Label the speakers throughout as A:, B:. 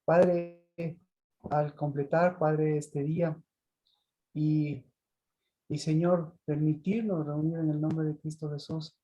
A: Padre, al completar, Padre, este día y, y Señor, permitirnos reunir en el nombre de Cristo Jesús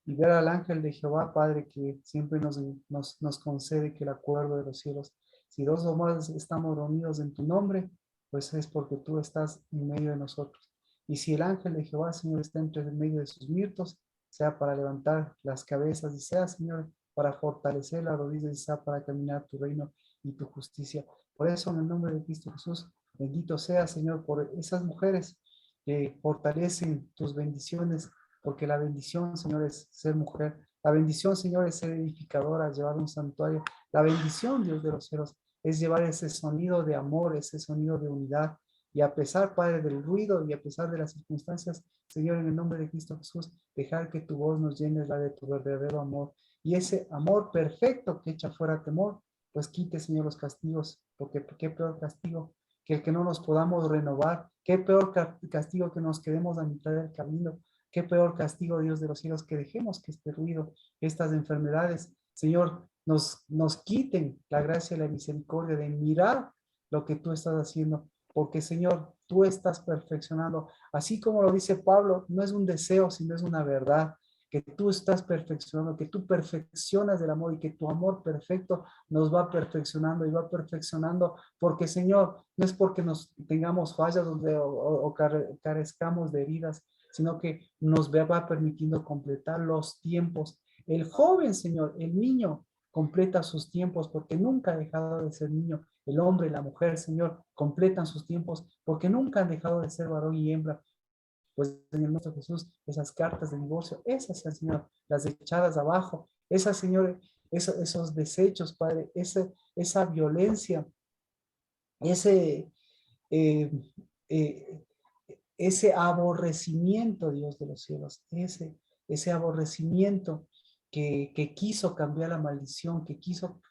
A: y ver al ángel de Jehová, Padre, que siempre nos concede que el acuerdo de los cielos, si dos o más estamos reunidos en tu nombre, pues es porque tú estás en medio de nosotros. Y si el ángel de Jehová, Señor, está entre el medio de sus mirtos, sea para levantar las cabezas y sea, Señor, para fortalecer las rodillas y sea para caminar tu reino y tu justicia. Por eso, en el nombre de Cristo Jesús, bendito sea, Señor, por esas mujeres que fortalecen tus bendiciones, porque la bendición, Señor, es ser mujer. La bendición, Señor, es ser edificadora, llevar un santuario. La bendición, Dios de los cielos, es llevar ese sonido de amor, ese sonido de unidad. Y a pesar, Padre, del ruido y a pesar de las circunstancias, Señor, en el nombre de Cristo Jesús, dejar que tu voz nos llene la de tu verdadero amor. Y ese amor perfecto que echa fuera temor, pues quite, Señor, los castigos, porque qué peor castigo que el que no nos podamos renovar, qué peor castigo que nos quedemos a mitad del camino, qué peor castigo, Dios de los cielos, que dejemos que este ruido, estas enfermedades, Señor, nos quiten la gracia y la misericordia de mirar lo que tú estás haciendo, porque Señor, tú estás perfeccionando, así como lo dice Pablo, no es un deseo, sino es una verdad, que tú estás perfeccionando, que tú perfeccionas el amor y que tu amor perfecto nos va perfeccionando y va perfeccionando, porque Señor, no es porque nos tengamos fallas o carezcamos de heridas, sino que nos va permitiendo completar los tiempos. El joven, Señor, el niño, completa sus tiempos porque nunca ha dejado de ser niño. El hombre y la mujer, Señor, completan sus tiempos porque nunca han dejado de ser varón y hembra. Pues Señor nuestro Jesús, esas cartas de divorcio, esas, Señor, las echadas abajo, esas, Señor, esos desechos, Padre, esa violencia, ese, eh, eh, ese aborrecimiento, Dios de los cielos, ese aborrecimiento que quiso cambiar la maldición, que quiso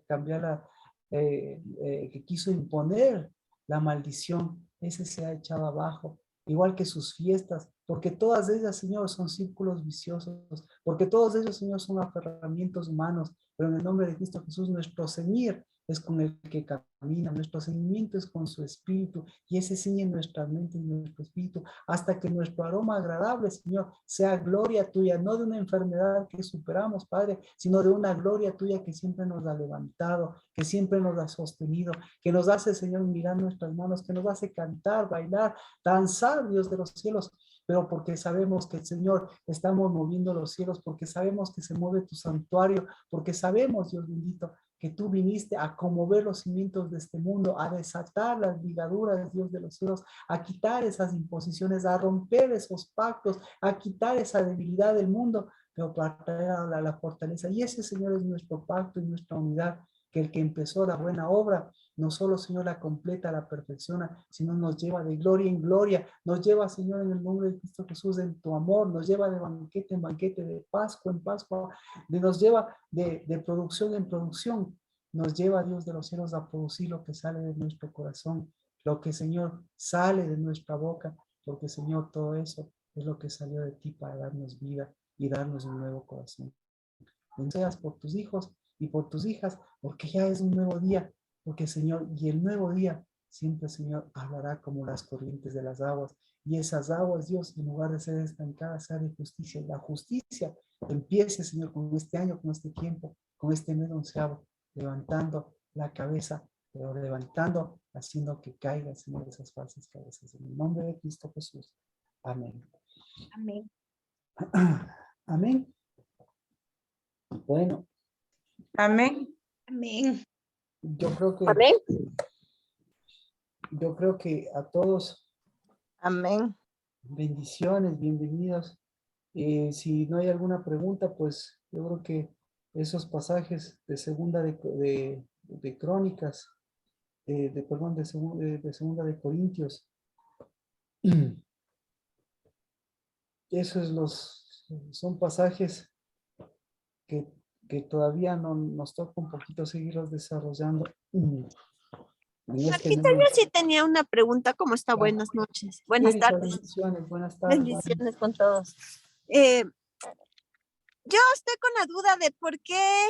A: cambiar que quiso imponer la maldición, ese se ha echado abajo, igual que sus fiestas, porque todas ellas, Señor, son círculos viciosos, porque todos ellos, Señor, son aferramientos humanos, pero en el nombre de Cristo Jesús, nuestro Señor es con el que camina, nuestro seguimiento es con su espíritu y ese ciñe nuestra mente y nuestro espíritu hasta que nuestro aroma agradable, Señor, sea gloria tuya, no de una enfermedad que superamos, Padre, sino de una gloria tuya que siempre nos ha levantado, que siempre nos ha sostenido, que nos hace, Señor, mirar nuestras manos, que nos hace cantar, bailar, danzar, Dios de los cielos, pero porque sabemos que el Señor estamos moviendo los cielos, porque sabemos que se mueve tu santuario, porque sabemos, Dios bendito, que tú viniste a conmover los cimientos de este mundo, a desatar las ligaduras, Dios de los cielos, a quitar esas imposiciones, a romper esos pactos, a quitar esa debilidad del mundo, pero para traer a la fortaleza. Y ese, Señor, es nuestro pacto y nuestra unidad, que el que empezó la buena obra, no solo, Señor, la completa, la perfecciona, sino nos lleva de gloria en gloria, nos lleva, Señor, en el nombre de Cristo Jesús, en tu amor, nos lleva de banquete en banquete, de Pascua en Pascua, nos lleva de producción en producción, nos lleva, Dios de los cielos, a producir lo que sale de nuestro corazón, lo que, Señor, sale de nuestra boca, porque, Señor, todo eso es lo que salió de ti para darnos vida y darnos un nuevo corazón. Seas por tus hijos y por tus hijas, porque ya es un nuevo día, porque, Señor, y el nuevo día siempre, Señor, hablará como las corrientes de las aguas, y esas aguas, Dios, en lugar de ser estancadas, sea de justicia, y la justicia empiece, Señor, con este año, con este tiempo, con este mes onceavo, levantando la cabeza, pero levantando, haciendo que caigan, Señor, esas falsas cabezas. En el nombre de Cristo Jesús. Amén.
B: Amén.
A: Amén. Bueno,
C: Amén.
B: Amén.
A: yo creo que,
C: Amén.
A: yo creo que a todos,
C: Amén.
A: bendiciones, bienvenidos. Si no hay alguna pregunta, pues yo creo que esos pasajes de segunda de Crónicas, perdón, de segunda de Corintios, esos son pasajes que, que todavía no nos toca un poquito seguirlos desarrollando en este
B: Marquita,
A: mes.
B: yo sí tenía una pregunta. ¿Cómo está? Buenas noches. Buenas
A: Erika,
B: tardes.
A: bendiciones, buenas tardes.
B: Bendiciones con todos. Yo estoy con la duda de por qué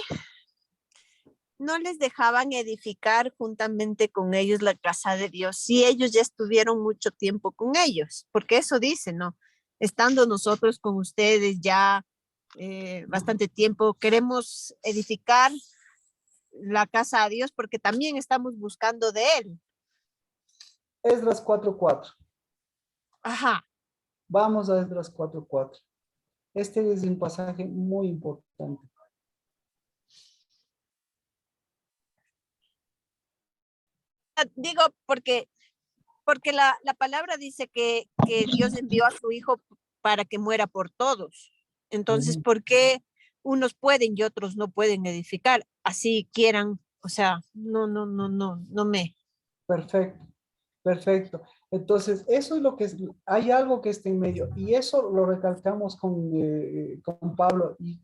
B: no les dejaban edificar juntamente con ellos la casa de Dios si ellos ya estuvieron mucho tiempo con ellos, porque eso dice, ¿no? Estando nosotros con ustedes ya bastante tiempo, queremos edificar la casa a Dios porque también estamos buscando de Él.
A: Esdras 4:4.
B: Ajá.
A: Vamos a Esdras 4:4. Este es un pasaje muy importante.
B: Digo, porque la palabra dice que Dios envió a su Hijo para que muera por todos. Entonces,
A: Ujú.
B: ¿por qué unos pueden y otros no pueden edificar? Así quieran, o sea, no me.
A: Perfecto, perfecto. Entonces, eso es lo que es, hay algo que está en medio y eso lo recalcamos con Pablo y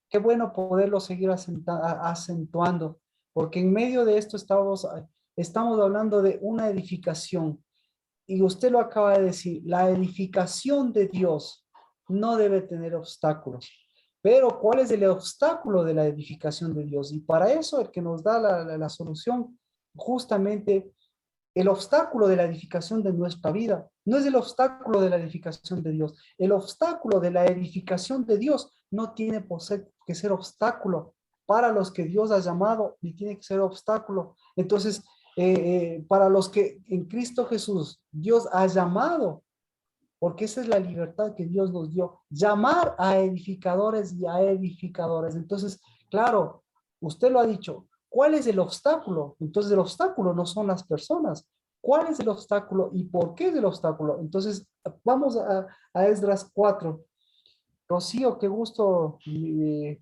A: qué bueno poderlo seguir acentuando, porque en medio de esto estamos hablando de una edificación y usted lo acaba de decir, la edificación de Dios no debe tener obstáculos. Pero ¿cuál es el obstáculo de la edificación de Dios? Y para eso el que nos da la solución, justamente el obstáculo de la edificación de nuestra vida, no es el obstáculo de la edificación de Dios. El obstáculo de la edificación de Dios no tiene que ser obstáculo para los que Dios ha llamado, ni tiene que ser obstáculo. Entonces, para los que en Cristo Jesús Dios ha llamado, porque esa es la libertad que Dios nos dio, llamar a edificadores y a edificadores. Entonces, claro, usted lo ha dicho, ¿cuál es el obstáculo? Entonces, el obstáculo no son las personas. ¿Cuál es el obstáculo y por qué es el obstáculo? Entonces, vamos a Esdras 4. Rocío, qué gusto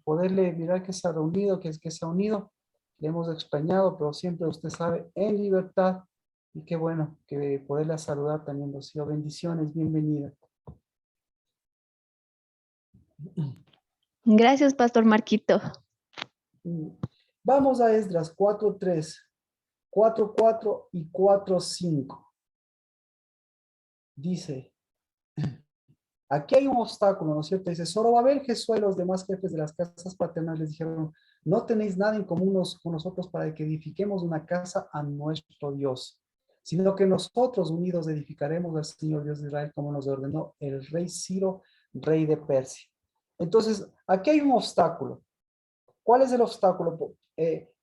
A: poderle mirar que se ha reunido, que se ha unido. Le hemos extrañado, pero siempre usted sabe, en libertad. Y qué bueno que poderla saludar también, Rocío. Bendiciones, bienvenida.
D: Gracias, Pastor Marquito.
A: Vamos a Esdras 4:3, 4:4 y 4:5. Dice, aquí hay un obstáculo, ¿no es cierto? Dice, Zorobabel, Jesús y los demás jefes de las casas paternales les dijeron, no tenéis nada en común con nosotros para que edifiquemos una casa a nuestro Dios, sino que nosotros unidos edificaremos al Señor Dios de Israel como nos ordenó el rey Ciro, rey de Persia. Entonces, aquí hay un obstáculo. ¿Cuál es el obstáculo?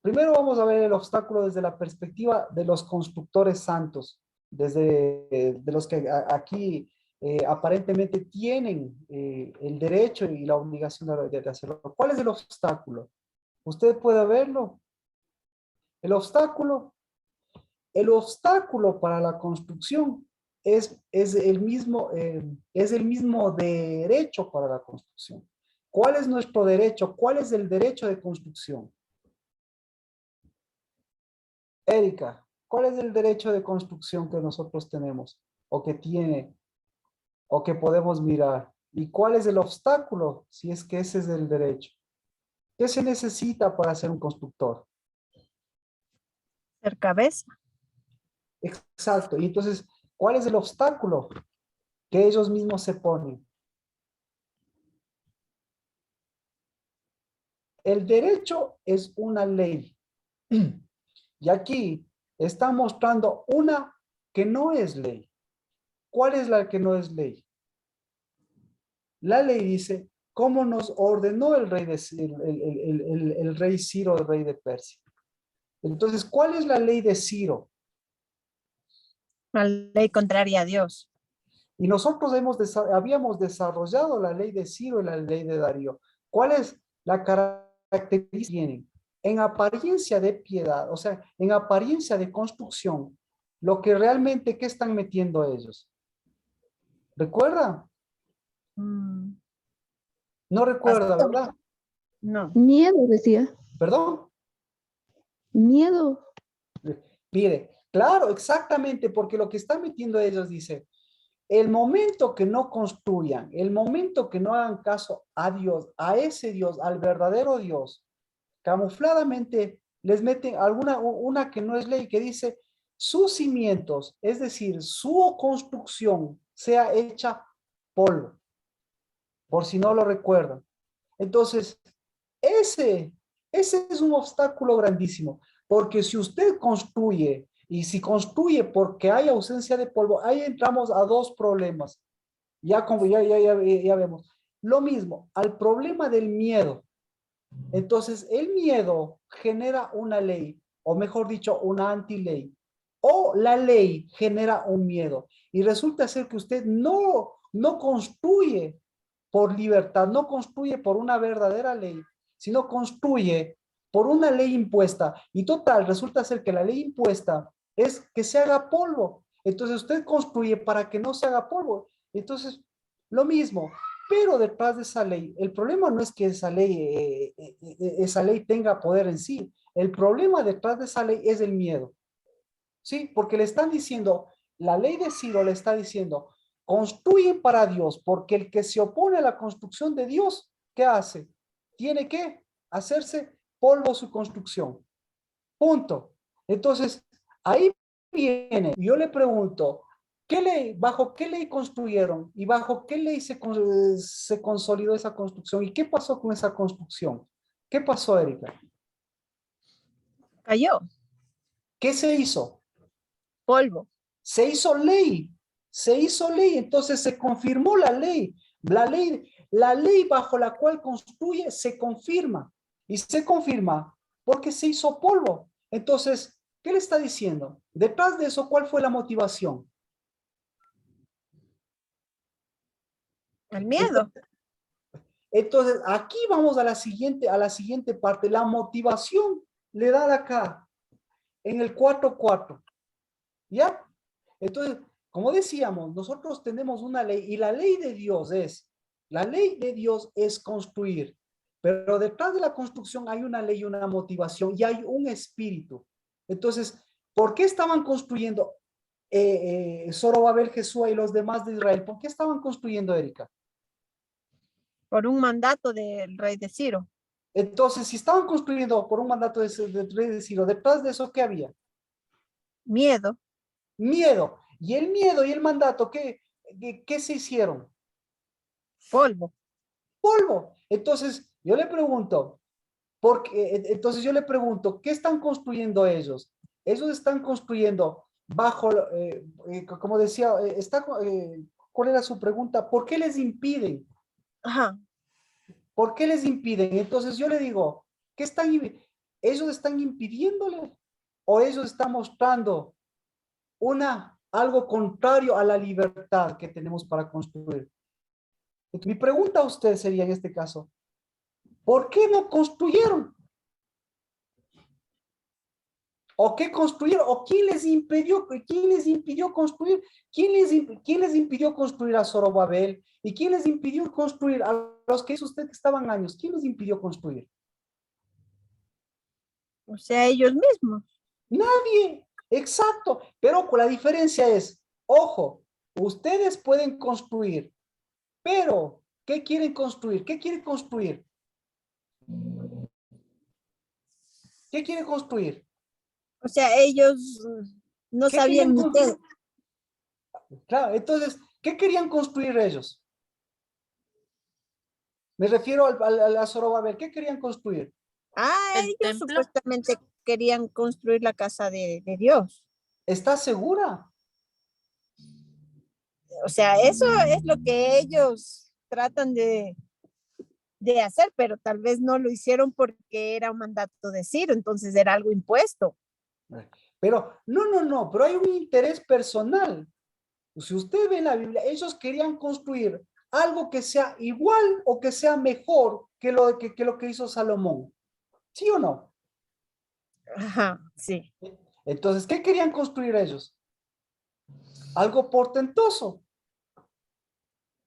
A: Primero vamos a ver el obstáculo desde la perspectiva de los constructores santos, de los que aquí aparentemente tienen el derecho y la obligación de hacerlo. ¿Cuál es el obstáculo? Usted puede verlo. El obstáculo para la construcción es el mismo derecho para la construcción. ¿Cuál es nuestro derecho? ¿Cuál es el derecho de construcción? Erika, ¿cuál es el derecho de construcción que nosotros tenemos o que tiene o que podemos mirar? ¿Y cuál es el obstáculo si es que ese es el derecho? ¿Qué se necesita para ser un constructor?
B: Ser cabeza.
A: Exacto. Y entonces, ¿cuál es el obstáculo que ellos mismos se ponen? El derecho es una ley. Y aquí está mostrando una que no es ley. ¿Cuál es la que no es ley? La ley dice, ¿cómo nos ordenó el rey, el rey Ciro, el rey de Persia? Entonces, ¿cuál es la ley de Ciro?
B: Una ley contraria a Dios.
A: Y nosotros habíamos desarrollado la ley de Ciro y la ley de Darío. ¿Cuál es la característica que tienen? En apariencia de piedad, o sea, en apariencia de construcción, lo que realmente, ¿qué están metiendo ellos? ¿Recuerda?
B: Mm,
A: No recuerda, ¿verdad?
B: no.
D: Miedo, decía.
A: ¿Perdón?
D: Miedo.
A: Mire, claro, exactamente, porque lo que están metiendo ellos dice, el momento que no construyan, el momento que no hagan caso a Dios, a ese Dios, al verdadero Dios, camufladamente les meten una que no es ley, que dice sus cimientos, es decir, su construcción sea hecha polvo, por si no lo recuerdan. Entonces, ese Ese es un obstáculo grandísimo, porque si usted construye, y si construye porque hay ausencia de polvo, ahí entramos a dos problemas. Ya como ya vemos. Lo mismo, al problema del miedo. Entonces, el miedo genera una ley, o mejor dicho, una antiley, o la ley genera un miedo. Y resulta ser que usted no construye por libertad, no construye por una verdadera ley, sino construye por una ley impuesta. Y total, resulta ser que la ley impuesta es que se haga polvo. Entonces, usted construye para que no se haga polvo. Entonces, lo mismo, pero detrás de esa ley, el problema no es que esa ley tenga poder en sí. El problema detrás de esa ley es el miedo. ¿Sí? Porque le están diciendo, la ley de Ciro le está diciendo, construyen para Dios, porque el que se opone a la construcción de Dios, ¿qué hace? Tiene que hacerse polvo su construcción. Punto. Entonces, ahí viene, yo le pregunto, ¿qué ley, bajo qué ley construyeron y bajo qué ley se consolidó esa construcción? ¿Y qué pasó con esa construcción? ¿Qué pasó, Erika?
B: Cayó,
A: ¿Qué se hizo?
B: polvo.
A: Se hizo ley, entonces se confirmó la ley. La ley bajo la cual construye se confirma y se confirma porque se hizo polvo. Entonces, ¿qué le está diciendo? Detrás de eso, ¿cuál fue la motivación?
B: El miedo.
A: Entonces, aquí vamos a la siguiente parte. La motivación le da acá, en el 4:4. ¿Ya? Entonces, como decíamos, nosotros tenemos una ley y la ley de Dios es construir, pero detrás de la construcción hay una ley, una motivación y hay un espíritu. Entonces, ¿por qué estaban construyendo Zorobabel, Jesús y los demás de Israel? ¿Por qué estaban construyendo, Erika?
B: Por un mandato del rey de Ciro.
A: Entonces, si estaban construyendo por un mandato de rey de Ciro, detrás de eso, ¿qué había?
B: Miedo.
A: Miedo. Y el miedo y el mandato, ¿qué se hicieron?
B: Polvo.
A: Polvo. Entonces, entonces yo le pregunto, ¿qué están construyendo ellos? Ellos están construyendo bajo, como decía, ¿cuál era su pregunta? ¿Por qué les impiden?
B: Ajá.
A: ¿Por qué les impiden? Entonces yo le digo, ¿ellos están impidiéndole o ellos están mostrando algo contrario a la libertad que tenemos para construir? Mi pregunta a usted sería en este caso, ¿por qué no construyeron? ¿O qué construyeron? ¿O quién les impidió construir? ¿Quién les impidió construir a Zorobabel? ¿Y quién les impidió construir a los que hizo usted que estaban años? ¿Quién les impidió construir?
B: O sea, ellos mismos.
A: Nadie. Exacto. Pero la diferencia es, ojo, ustedes pueden construir, pero ¿qué quieren construir? ¿Qué quieren construir? ¿Qué quieren construir?
B: O sea, ellos no
A: ¿Qué querían
B: sabían ni qué.
A: construir? Claro, entonces, ¿qué querían construir ellos? Me refiero a Zorobabel. ¿Qué querían construir?
B: Ah,
C: El
B: ellos
C: templo.
B: supuestamente querían construir la casa de Dios.
A: ¿Estás segura?
B: O sea, eso es lo que ellos tratan de hacer, pero tal vez no lo hicieron porque era un mandato de Ciro, entonces era algo impuesto.
A: Pero, no, pero hay un interés personal. Si usted ve en la Biblia, ellos querían construir algo que sea igual o que sea mejor que lo que hizo Salomón. ¿Sí o no?
B: Ajá, sí.
A: Entonces, ¿qué querían construir ellos? Algo portentoso.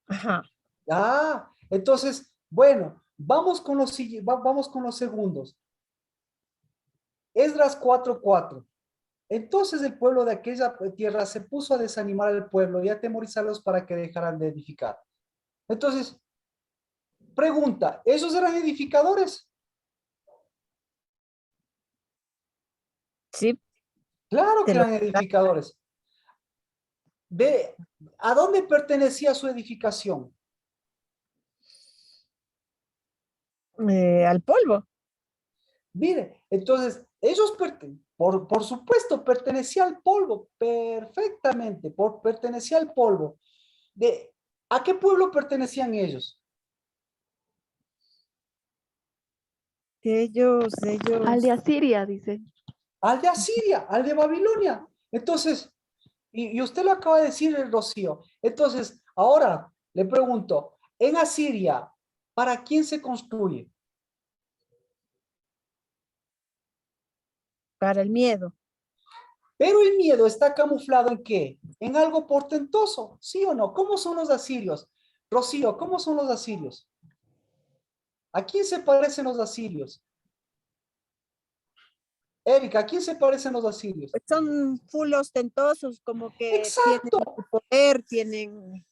B: Ajá.
A: Entonces, bueno, vamos con los segundos. Esdras 4:4. Entonces el pueblo de aquella tierra se puso a desanimar al pueblo y a atemorizarlos para que dejaran de edificar. Entonces, pregunta, ¿esos eran edificadores?
B: Sí,
A: Claro
B: te
A: que
B: lo
A: eran edificadores. ¿A dónde pertenecía su edificación?
B: al polvo.
A: Mire, entonces, ellos, por supuesto, pertenecían al polvo, perfectamente, pertenecía al polvo. ¿A qué pueblo pertenecían ellos?
B: Ellos,
D: Al de Asiria, dice.
A: Al de Asiria, al de Babilonia. Entonces, y usted lo acaba de decir, Rocío. Entonces, ahora le pregunto, en Asiria, ¿para quién se construye?
B: para el miedo.
A: Pero el miedo está camuflado ¿en qué? En algo portentoso, ¿sí o no? ¿Cómo son los asirios? Rocío, ¿cómo son los asirios? ¿A quién se parecen los asirios? Erika, ¿a quién se parecen los asirios?
B: Pues son full ostentosos, como que tienen
A: Exacto,
B: mucho poder, tienen,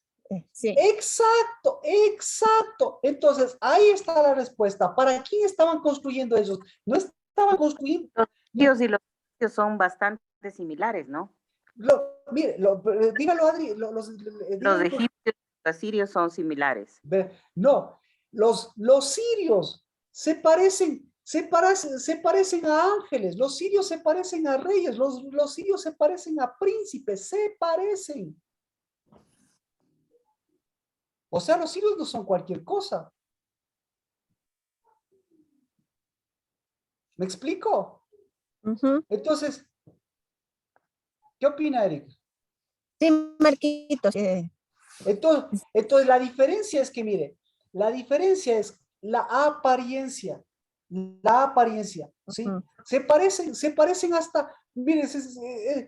B: sí.
A: exacto, exacto. Entonces, ahí está la respuesta. ¿Para quién estaban construyendo ellos? No estaban construyendo.
C: Los sirios y los egipcios son bastante similares, ¿no?
A: Mire, dígalo, Adri.
C: Los
A: Dígalo,
C: egipcios y los asirios son similares.
A: no, los sirios se parecen a ángeles, los sirios se parecen a reyes, los sirios se parecen a príncipes, se parecen. O sea, los sirios no son cualquier cosa. ¿Me explico?
B: Ujú.
A: Entonces, ¿qué opina Eric?
B: Sí, Marquitos.
A: Entonces, la diferencia es que, mire, la diferencia es la apariencia, ¿sí?
B: Ujú.
A: Se parecen hasta, mire,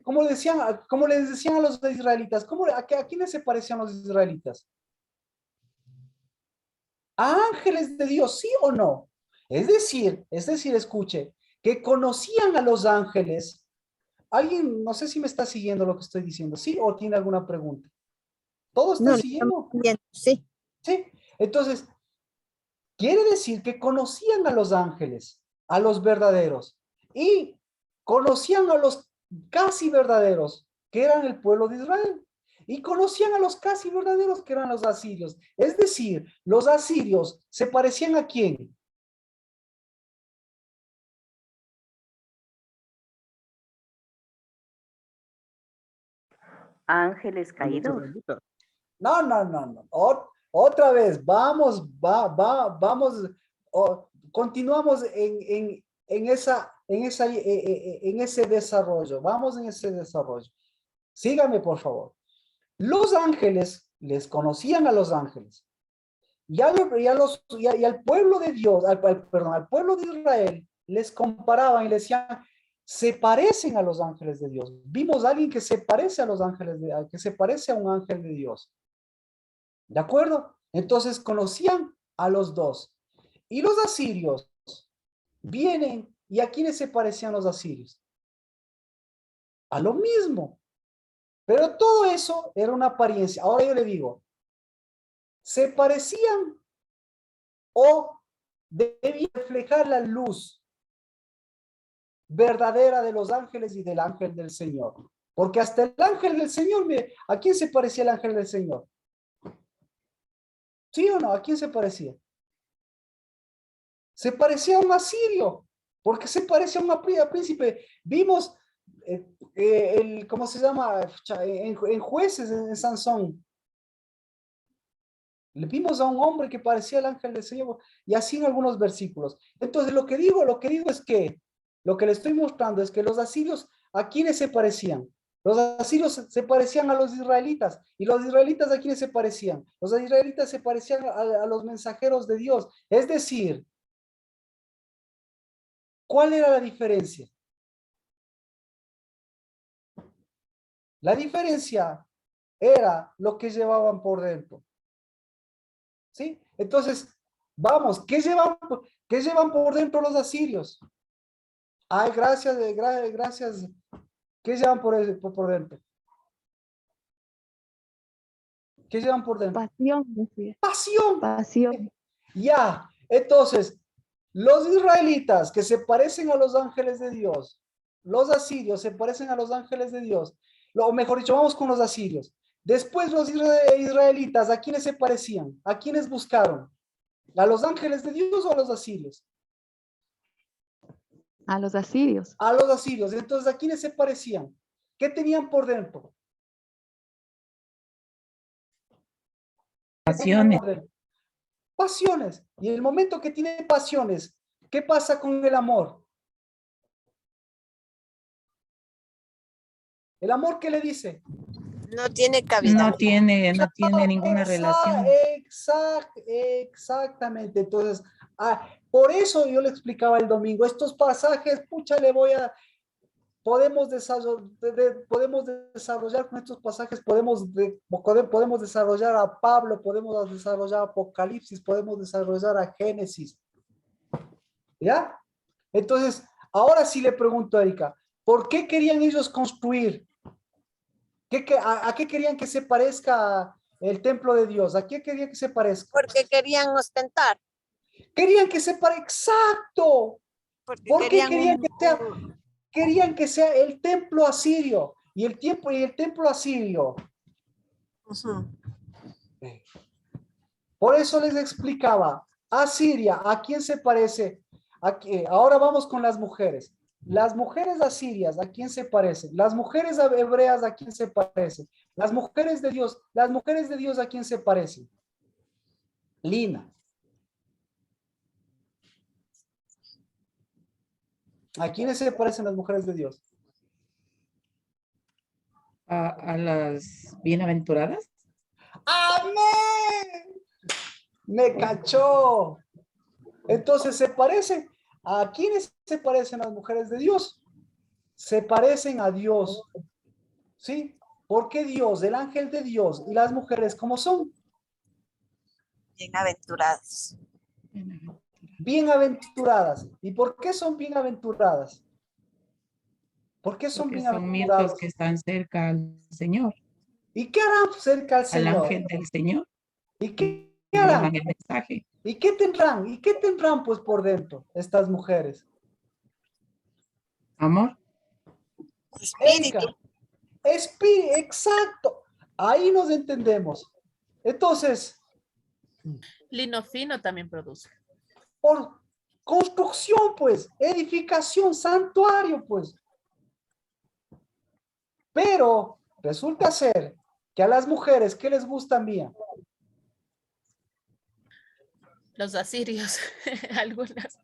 A: como les decían a los israelitas, ¿a quiénes se parecían los israelitas? ¿A ángeles de Dios, sí o no? Es decir, escuche, que conocían a los ángeles. Alguien, no sé si me está siguiendo lo que estoy diciendo, ¿sí? ¿O tiene alguna pregunta? ¿Todos
B: No,
A: están
B: lo estamos
A: siguiendo?
B: viendo, sí.
A: Sí. Entonces, quiere decir que conocían a los ángeles, a los verdaderos, y conocían a los casi verdaderos, que eran el pueblo de Israel, y conocían a los casi verdaderos, que eran los asirios. Es decir, los asirios se parecían ¿a quién?
C: Ángeles
E: A los
C: caídos.
E: israelitas.
A: No. Otra vez, vamos, continuamos en ese desarrollo. Vamos en ese desarrollo. Sígame, por favor. Los ángeles les conocían a los ángeles. Y al pueblo de Dios, perdón, al pueblo de Israel, les comparaban y les decían, se parecen a los ángeles de Dios. Vimos a alguien que se parece a los ángeles, que se parece a un ángel de Dios. ¿De acuerdo? Entonces conocían a los dos. Y los asirios vienen, ¿y a quiénes se parecían los asirios? A lo mismo. Pero todo eso era una apariencia. Ahora yo le digo, ¿se parecían o debían reflejar la luz verdadera de los ángeles y del ángel del Señor? Porque hasta el ángel del Señor, ¿a quién se parecía el ángel del Señor? ¿Sí o no? ¿A quién se parecía? Se parecía a un asirio, porque se parecía a un príncipe. Vimos, ¿cómo se llama? En Jueces, en Sansón. Le vimos a un hombre que parecía el ángel del Señor, y así en algunos versículos. Entonces, lo que digo es que, lo que le estoy mostrando es que los asirios, ¿a quiénes se parecían? Los asirios se parecían a los israelitas. ¿Y los israelitas a quiénes se parecían? Los israelitas se parecían a los mensajeros de Dios. Es decir, ¿cuál era la diferencia? La diferencia era lo que llevaban por dentro. ¿Sí? Entonces, vamos, ¿qué llevan por dentro los asirios? Ay, gracias, gracias. ¿Qué llevan por dentro? ¿Qué llevan por dentro?
D: Pasión, decía.
A: Pasión.
D: Pasión.
A: Ya, entonces, los israelitas que se parecen a los ángeles de Dios, los asirios se parecen a los ángeles de Dios, o mejor dicho, vamos con los asirios. Después los israelitas, ¿a quiénes se parecían? ¿A quiénes buscaron? ¿A los ángeles de Dios o a los asirios?
D: A los asirios.
A: A los asirios. Entonces, ¿a quiénes se parecían? ¿Qué tenían por dentro? ¿Qué tenían
E: Pasiones.
A: por dentro? Pasiones. Y el momento que tiene pasiones, ¿qué pasa con el amor? ¿El amor qué le dice?
B: No tiene cabida.
E: No tiene ninguna relación.
A: Exactamente. Entonces, por eso yo le explicaba el domingo, estos pasajes, pucha, podemos desarrollar con estos pasajes, podemos desarrollar a Pablo, podemos desarrollar Apocalipsis, podemos desarrollar a Génesis. ¿Ya? Entonces, ahora sí le pregunto a Erika, ¿por qué querían ellos construir? ¿A qué querían que se parezca el templo de Dios? ¿A qué querían que se parezca?
B: Porque querían ostentar.
A: Querían que se parezca, exacto.
B: Porque
A: ¿Por qué
B: querían
A: querían que sea el templo asirio? Y el templo asirio.
B: Ujú.
A: Por eso les explicaba, Asiria, ¿a quién se parece? Ahora vamos con las mujeres. Las mujeres asirias, ¿a quién se parecen? Las mujeres hebreas, ¿a quién se parecen? Las mujeres de Dios, ¿a quién se parecen? Lina. ¿A quiénes se parecen las mujeres de Dios?
E: A las bienaventuradas.
A: ¡Amén! Me cachó. Entonces se parecen. ¿A quiénes se parecen las mujeres de Dios? Se parecen a Dios. ¿Sí? ¿Por qué Dios, el ángel de Dios y las mujeres cómo son?
B: bienaventurados.
A: Bienaventuradas. ¿Y por qué son bienaventuradas? ¿Por qué son
E: Porque son
A: bienaventuradas?
E: miembros que están cerca al Señor,
A: ¿Y qué harán cerca al
E: al
A: Señor?
E: ángel del Señor.
A: ¿Y qué
E: Llevan
A: harán?
E: el mensaje.
A: ¿Y qué tendrán? ¿Y qué tendrán pues por dentro estas mujeres?
E: Amor.
A: Erika,
B: Espíritu.
A: espíritu, exacto. Ahí nos entendemos. Entonces,
F: Lino fino también produce.
A: por construcción, pues, edificación, santuario, pues. Pero resulta ser que a las mujeres, ¿qué les gusta mía?
F: Los asirios, algunas.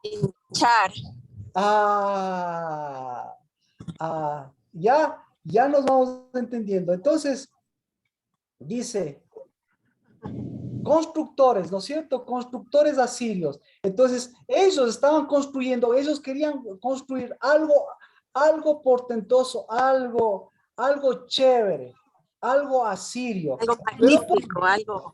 B: Hinchar.
A: Ya nos vamos entendiendo. Entonces, dice, constructores, ¿no es cierto? Constructores asirios. Entonces, ellos estaban construyendo, ellos querían construir algo portentoso, algo chévere, algo asirio.
B: Algo magnífico, algo.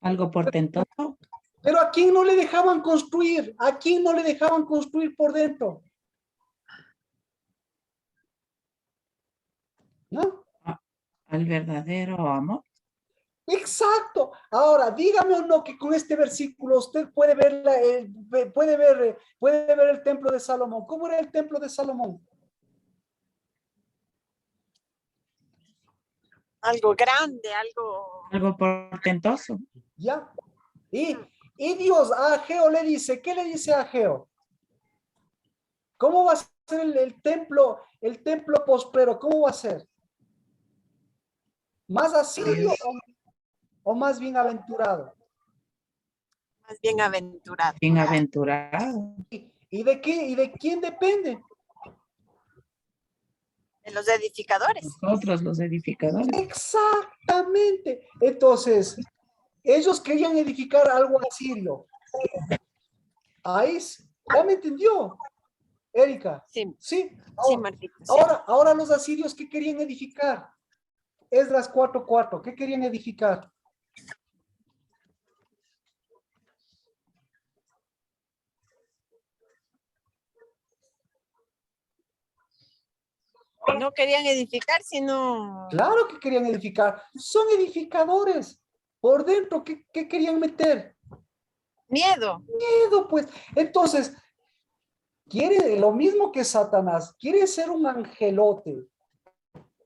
E: Algo portentoso.
A: Pero ¿a quién no le dejaban construir? ¿A quién no le dejaban construir por dentro? ¿No?
E: Al verdadero amor.
A: Exacto. Ahora, dígame o no que con este versículo usted puede ver, puede ver el templo de Salomón. ¿Cómo era el templo de Salomón?
B: Algo grande,
E: Algo portentoso.
A: ¿Ya? Y Dios a Ageo le dice, ¿qué le dice a Ageo? ¿Cómo va a ser el templo postrero? ¿Cómo va a ser? ¿Más asirio o más bienaventurado?
B: más bienaventurado.
E: Bienaventurado.
A: ¿Y de qué? ¿Y de quién depende?
B: De los edificadores.
E: Nosotros los edificadores.
A: Exactamente. Entonces, ellos querían edificar algo asirio. Ahí, ¿ya me entendió, Erika?
B: Sí,
A: Sí.
B: sí, Martita. Sí.
A: Ahora los asirios, ¿qué querían edificar? Esdras 4:4, ¿qué querían edificar?
B: No querían edificar, sino
A: Claro que querían edificar. Son edificadores. Por dentro, ¿qué querían meter?
B: miedo.
A: Miedo, pues. Entonces, quiere lo mismo que Satanás, quiere ser un angelote.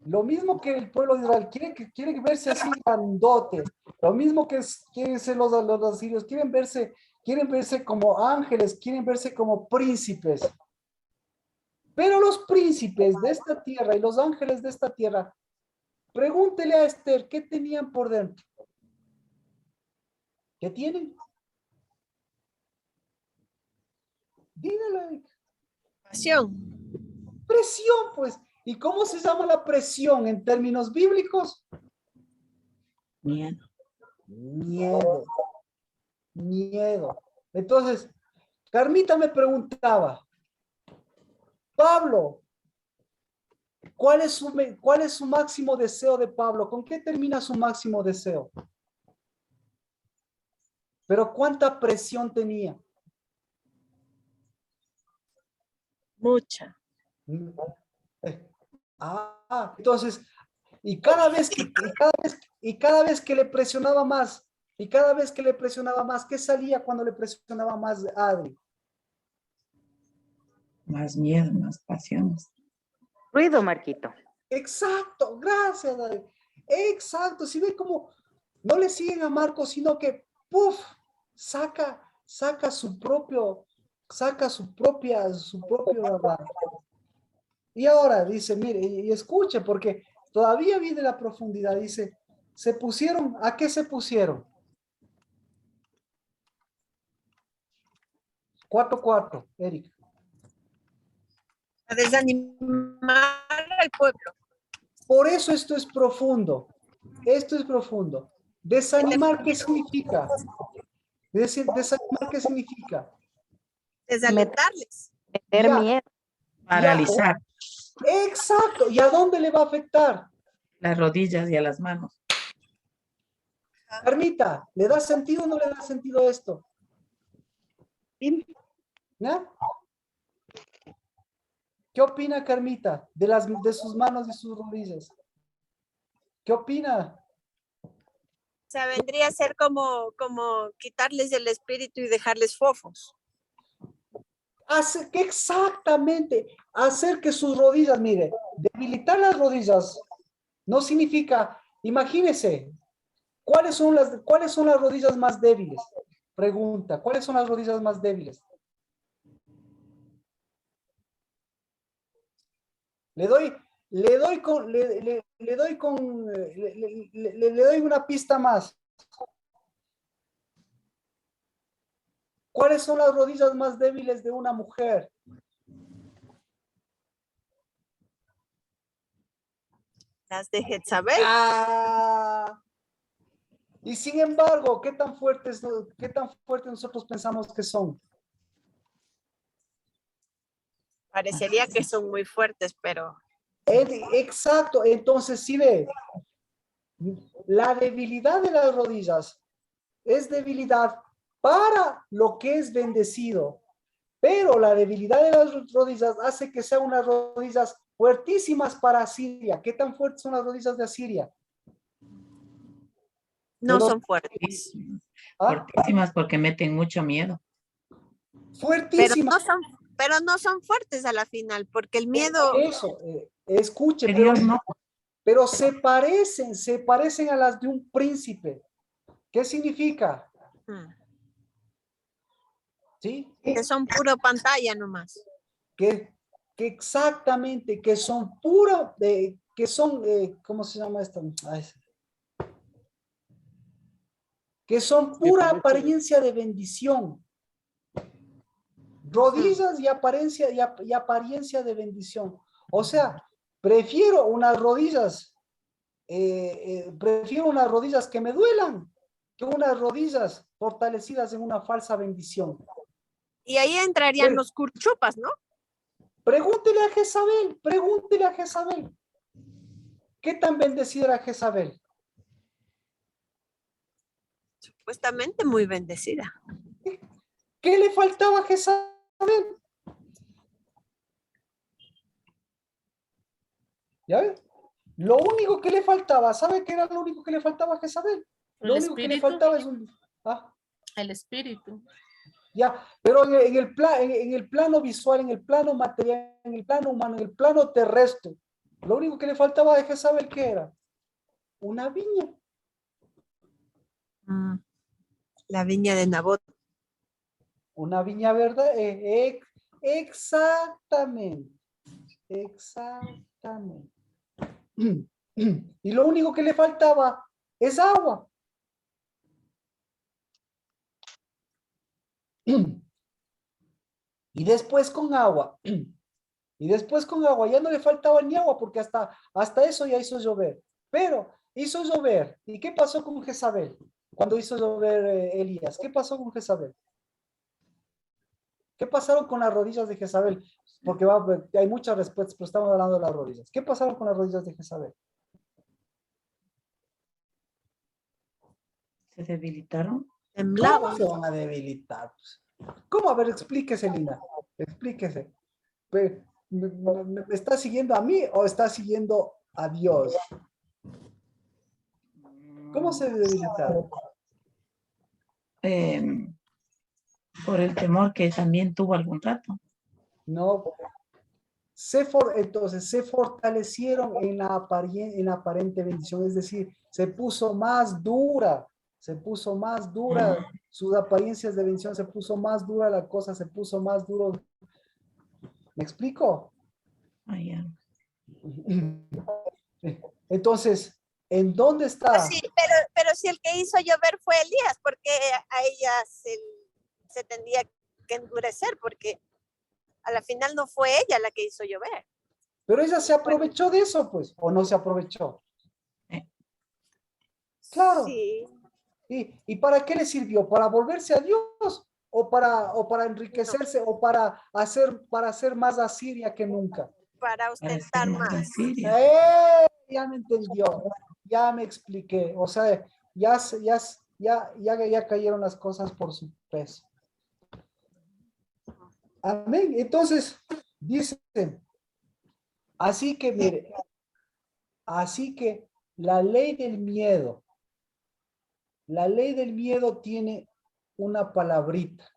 A: Lo mismo que el pueblo de Israel, quiere verse así grandote. Lo mismo que quieren ser los asirios, quieren verse quieren verse como ángeles, quieren verse como príncipes. Pero los príncipes de esta tierra y los ángeles de esta tierra, pregúntele a Esther, ¿qué tenían por dentro? ¿Qué tienen? Dígale.
B: Pasión.
A: Presión, pues. ¿Y cómo se llama la presión en términos bíblicos?
E: Miedo.
A: Miedo. Miedo. Entonces, Carmita me preguntaba, Pablo, ¿cuál es su máximo deseo de Pablo? ¿Con qué termina su máximo deseo? Pero ¿cuánta presión tenía?
B: Mucha.
A: Entonces, y cada vez que le presionaba más, ¿qué salía cuando le presionaba más Adri?
E: Más miedo, más pasiones.
C: Ruido, Marquito.
A: Exacto, gracias, Adri. Exacto, si ve cómo no le siguen a Marcos, sino que, ¡puf! saca su propio, ¿verdad? Y ahora dice, mire, y escuche, porque todavía viene la profundidad, dice, ¿a qué se pusieron? 4-4, Eric.
B: A desanimar al pueblo.
A: Por eso esto es profundo. Esto es profundo. Desanimar, ¿qué significa? Desanimar, ¿qué significa?
B: Desalentarles.
C: Meter
A: Ya.
C: miedo.
E: Paralizar
A: Exacto. ¿Y a dónde le va a afectar?
E: las rodillas y a las manos.
A: Carmita, ¿le da sentido o no le da sentido esto? ¿Ya? ¿Qué opina Carmita de sus manos y sus rodillas? ¿Qué opina?
B: O sea, vendría a ser como quitarles el espíritu y dejarles fofos.
A: Exactamente, hacer que sus rodillas, mire, debilitar las rodillas no significa, imagínese, ¿cuáles son las rodillas más débiles? Pregunta, ¿cuáles son las rodillas más débiles? Le doy una pista más. ¿Cuáles son las rodillas más débiles de una mujer?
B: Las de Jezabel.
A: Y sin embargo, ¿qué tan fuertes nosotros pensamos que son?
B: Parecería que son muy fuertes, pero
A: Exacto, entonces sí ve, la debilidad de las rodillas es debilidad para lo que es bendecido, pero la debilidad de las rodillas hace que sean unas rodillas fuertísimas para Asiria. ¿Qué tan fuertes son las rodillas de Asiria?
B: no son fuertes.
E: Fuertísimas porque meten mucho miedo.
A: Fuertísimas.
B: Pero no son fuertes a la final, porque el miedo.
A: Eso, escuche,
E: Que
A: pero,
E: Dios no.
A: pero se parecen a las de un príncipe. ¿Qué significa? ¿Sí?
B: Que son puro pantalla nomás.
A: Que exactamente, que son puro, que son, ¿cómo se llama esto? Que son pura apariencia de bendición. Rodillas y apariencia de bendición. O sea, prefiero unas rodillas que me duelan que unas rodillas fortalecidas en una falsa bendición.
B: Y ahí entrarían los curchupas, ¿no?
A: Pregúntele a Jezabel. ¿Qué tan bendecida era Jezabel?
B: Supuestamente muy bendecida.
A: ¿Qué le faltaba a Jezabel? ¿Ya ves? Lo único que le faltaba, ¿sabe qué era lo único que le faltaba a Jezabel? Lo único que le faltaba es
F: el espíritu.
A: Ya, pero en el plano visual, en el plano material, en el plano humano, en el plano terrestre, lo único que le faltaba a Jezabel, ¿qué era? Una viña.
B: La viña de Nabot.
A: Una viña verde, exactamente, exactamente. Y lo único que le faltaba es agua. Y después con agua, ya no le faltaba ni agua porque hasta eso ya hizo llover. Pero hizo llover. ¿Y qué pasó con Jezabel? Cuando hizo llover Elías, ¿qué pasó con Jezabel? ¿Qué pasaron con las rodillas de Jezabel? Porque hay muchas respuestas, pero estamos hablando de las rodillas. ¿Qué pasaron con las rodillas de Jezabel?
E: ¿Se debilitaron?
A: ¿Cómo
B: Temblaban.
A: se van a debilitar? ¿Cómo? A ver, explíquese, Lina. Explíquese. ¿Me está siguiendo a mí o está siguiendo a Dios? ¿Cómo se debilitaron?
E: Por el temor que también tuvo algún rato.
A: No. Entonces se fortalecieron en la aparente bendición, es decir, se puso más dura, sus apariencias de bendición, se puso más dura la cosa, se puso más duro. ¿Me explico?
E: Ya.
A: Entonces, ¿en dónde está?
B: Sí, pero si el que hizo llover fue Elías, porque a ella se tendría que endurecer, porque a la final no fue ella la que hizo llover.
A: Pero ella se aprovechó de eso, pues, ¿o no se aprovechó? Claro.
B: Sí.
A: ¿Y para qué le sirvió? ¿Para volverse a Dios? ¿O para enriquecerse? ¿O para hacer más Asiria que nunca?
B: Para ostentar más.
A: Ya me entendió. Ya me expliqué. O sea, ya cayeron las cosas por su peso. Amén. Entonces, dice, así que mire, así que la ley del miedo tiene una palabrita.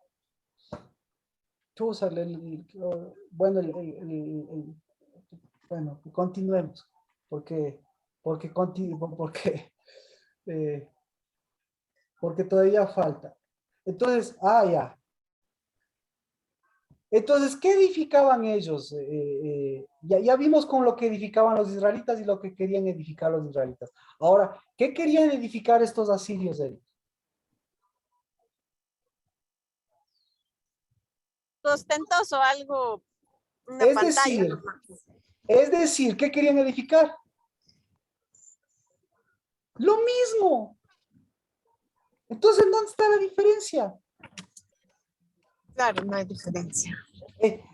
A: Bueno, continuemos, porque todavía falta. Entonces, ya. Entonces, ¿qué edificaban ellos? Ya vimos con lo que edificaban los israelitas y lo que querían edificar los israelitas. Ahora, ¿qué querían edificar estos asirios de ellos?
B: Ostentoso, algo, una pantalla.
A: Es decir, ¿qué querían edificar? Lo mismo. Entonces, ¿dónde está la diferencia?
B: Claro, no hay diferencia.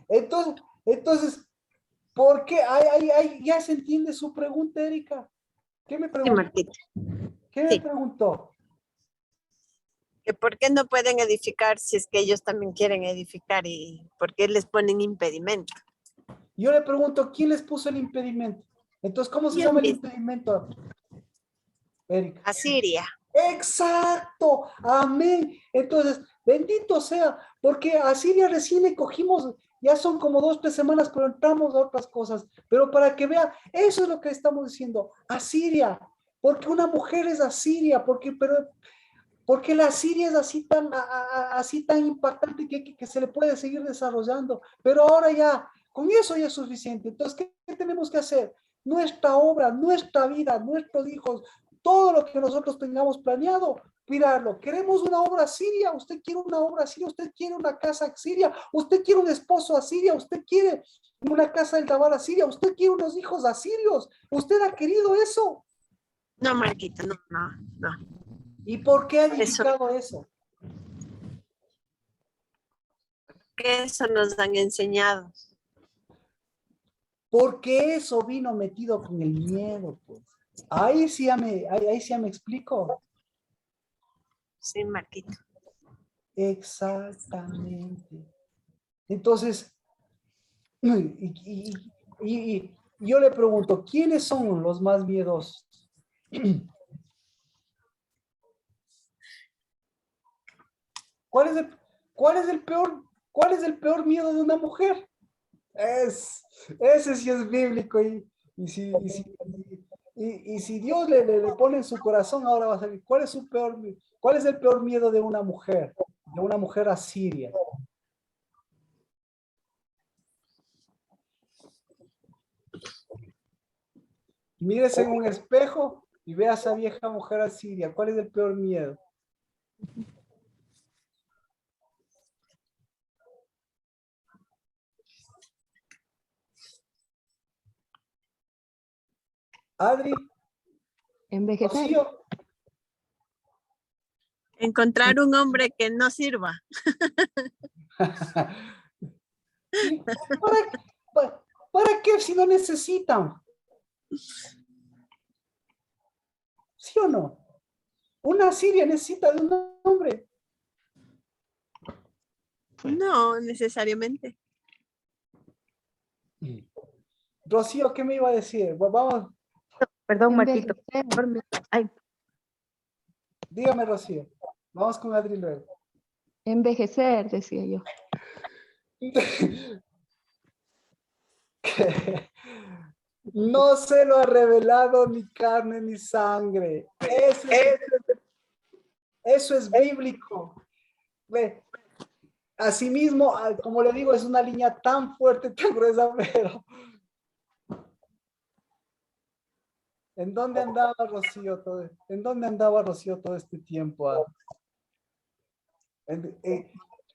A: Entonces, ¿por qué? Ya se entiende su pregunta, Erika. ¿Qué me preguntó? ¿Qué me preguntó?
B: Que ¿por qué no pueden edificar si es que ellos también quieren edificar y por qué les ponen impedimento?
A: Yo le pregunto, ¿quién les puso el impedimento? Entonces, ¿cómo se llama el impedimento, Erika?
B: Asiria.
A: Exacto, amén. Entonces, bendito sea, porque a Siria recién le cogimos, ya son como 2 o 3 semanas, pero entramos a otras cosas. Pero para que vea, eso es lo que estamos diciendo, Asiria, porque una mujer es Asiria, porque la Siria es así tan impactante que se le puede seguir desarrollando. Pero ahora ya, con eso ya es suficiente. Entonces, ¿qué tenemos que hacer? Nuestra obra, nuestra vida, nuestros hijos, todo lo que nosotros tengamos planeado, cuidarlo. Queremos una obra siria, usted quiere una obra siria, usted quiere una casa siria, usted quiere un esposo asiria, usted quiere una casa del Tabar asiria, usted quiere unos hijos asirios, ¿usted ha querido eso?
B: No, Marquita, no.
A: ¿Y por qué ha edificado eso?
B: Que eso nos han enseñado.
A: Porque eso vino metido con el miedo, pues. Ahí sí ya me explico.
B: Sí, Marquita.
A: Exactamente. Entonces, y yo le pregunto, ¿quiénes son los más miedosos? ¿Cuál es el peor miedo de una mujer? Ese sí es bíblico y si Dios le pone en su corazón, ahora va a salir. ¿Cuál es el peor miedo de una mujer asiria? Mírese en un espejo y vea a esa vieja mujer asiria. ¿Cuál es el peor miedo? Adri,
D: Envejecer.
A: Rocío.
B: Encontrar un hombre que no sirva.
A: Sí, ¿para qué si no necesitan? ¿Sí o no? Una siria necesita de un hombre.
B: No necesariamente.
A: Rocío, ¿qué me iba a decir? Vamos,
C: Perdón, Marquito.
D: Envejecer.
C: Ay,
A: dígame, Rocío. Vamos con Adri luego.
D: Envejecer, decía yo.
A: No se lo ha revelado ni carne ni sangre. Eso es bíblico. Ve, asimismo, como le digo, es una línea tan fuerte, tan gruesa, pero ¿en dónde andaba Rocío todo este tiempo?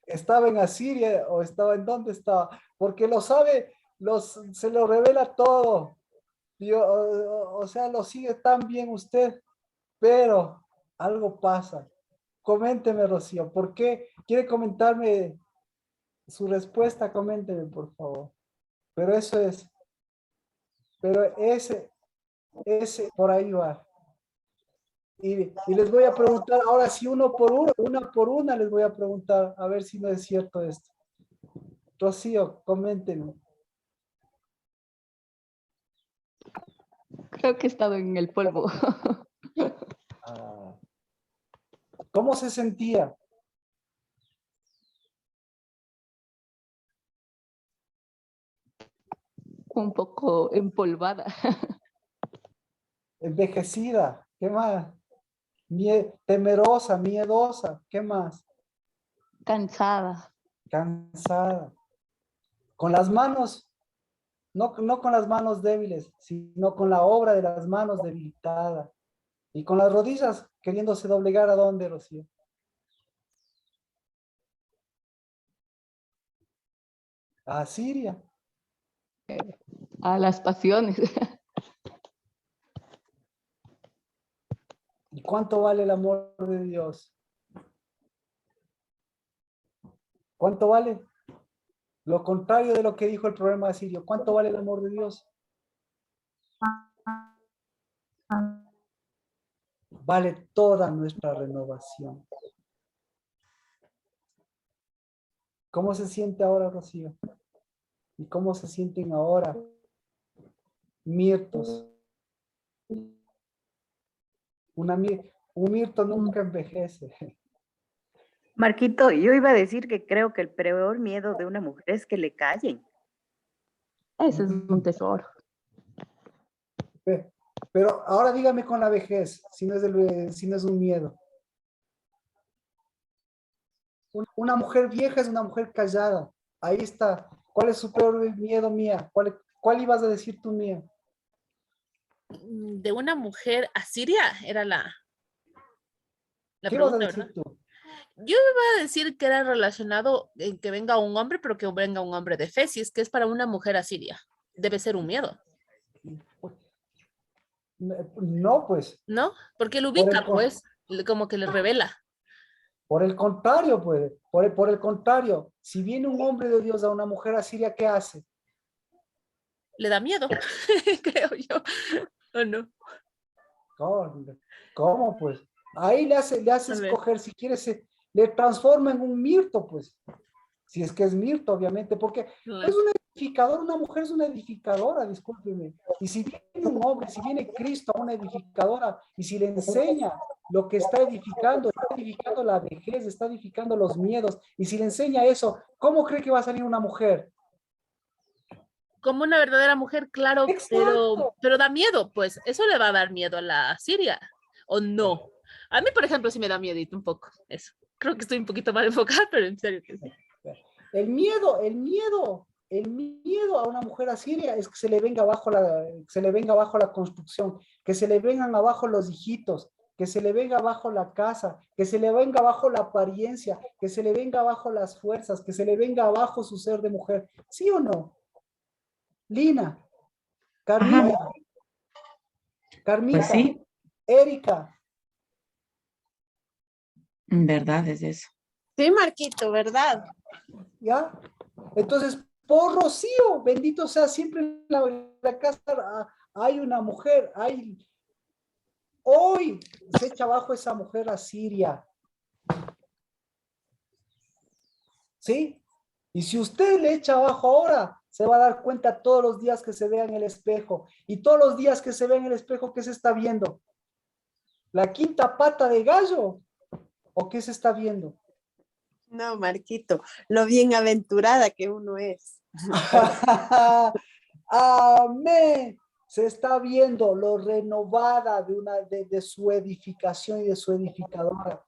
A: ¿Estaba en Asiria o estaba en dónde estaba? Porque lo sabe, se lo revela todo. O sea, lo sigue tan bien usted, pero algo pasa. Coménteme, Rocío, ¿por qué? ¿Quiere comentarme su respuesta? Coménteme, por favor. Pero ese, por ahí va. Y les voy a preguntar, ahora sí, una por una les voy a preguntar, a ver si no es cierto esto. Rocío, coméntenme.
D: Creo que he estado en el polvo.
A: Ah, ¿cómo se sentía?
D: Un poco empolvada.
A: Envejecida, ¿qué más? Temerosa, miedosa, ¿qué más?
D: Cansada.
A: Cansada. Con las manos, no con las manos débiles, sino con la obra de las manos debilitada. Y con las rodillas queriéndose doblegar a dónde, Rocío. A Siria.
D: A las pasiones.
A: ¿Y cuánto vale el amor de Dios? ¿Cuánto vale? Lo contrario de lo que dijo el problema de Sirio. ¿Cuánto vale el amor de Dios? Vale toda nuestra renovación. ¿Cómo se siente ahora, Rocío? ¿Y cómo se sienten ahora, mirtos? Un mirto nunca envejece.
C: Marquito, yo iba a decir que creo que el peor miedo de una mujer es que le callen.
D: Ese es un tesoro.
A: Pero ahora dígame con la vejez, si no es un miedo. Una mujer vieja es una mujer callada. Ahí está. ¿Cuál es su peor miedo, Mía? ¿Cuál ibas a decir tú, Mía?
F: De una mujer asiria era la
A: ¿Qué ibas a
F: pregunta,
A: decir
F: ¿verdad?
A: tú?
F: Yo iba a decir que era relacionado en que venga un hombre, pero que venga un hombre de fe, si es que es para una mujer asiria. Debe ser un miedo,
A: No, pues,
F: ¿no? Porque lo
A: por el,
F: ubica, pues, como que le revela.
A: por el contrario, pues, por el contrario, si viene un hombre de Dios a una mujer asiria, ¿qué hace?
F: Le da miedo, creo yo, ¿o no?
A: ¿Cómo, pues? Ahí le hace
F: A ver.
A: escoger, si quiere, le transforma en un mirto, pues. Si es que es mirto, obviamente, porque es un edificador, una mujer es una edificadora, discúlpeme. Y si viene un hombre, si viene Cristo a una edificadora, y si le enseña lo que está edificando la vejez, está edificando los miedos, y si le enseña eso, ¿cómo cree que va a salir una mujer?
F: Como una verdadera mujer, claro,
A: Exacto.
F: pero da miedo, pues eso le va a dar miedo a la Siria, ¿o no? A mí, por ejemplo, sí me da miedito un poco, eso. Creo que estoy un poquito mal enfocada, pero en serio que sí.
A: El miedo el miedo a una mujer asiria es que se le venga abajo la construcción, que se le vengan abajo los hijitos, que se le venga abajo la casa, que se le venga abajo la apariencia, que se le venga abajo las fuerzas, que se le venga abajo su ser de mujer. ¿Sí o no? Lina, Carmita,
E: Ajá,
A: Carmita,
E: pues sí,
A: Erika,
E: en verdad es eso.
B: Sí, Marquito, ¿verdad?
A: ¿ya? Entonces, por Rocío, bendito sea, siempre en la casa hay una mujer, hoy se echa abajo esa mujer asiria, ¿sí? Y si usted le echa abajo ahora, se va a dar cuenta todos los días que se vea en el espejo. Y todos los días que se ve en el espejo, ¿qué se está viendo? ¿La quinta pata de gallo? ¿O qué se está viendo?
B: No, Marquito, lo bienaventurada que uno es.
A: Amén. Se está viendo lo renovada de su edificación y de su edificadora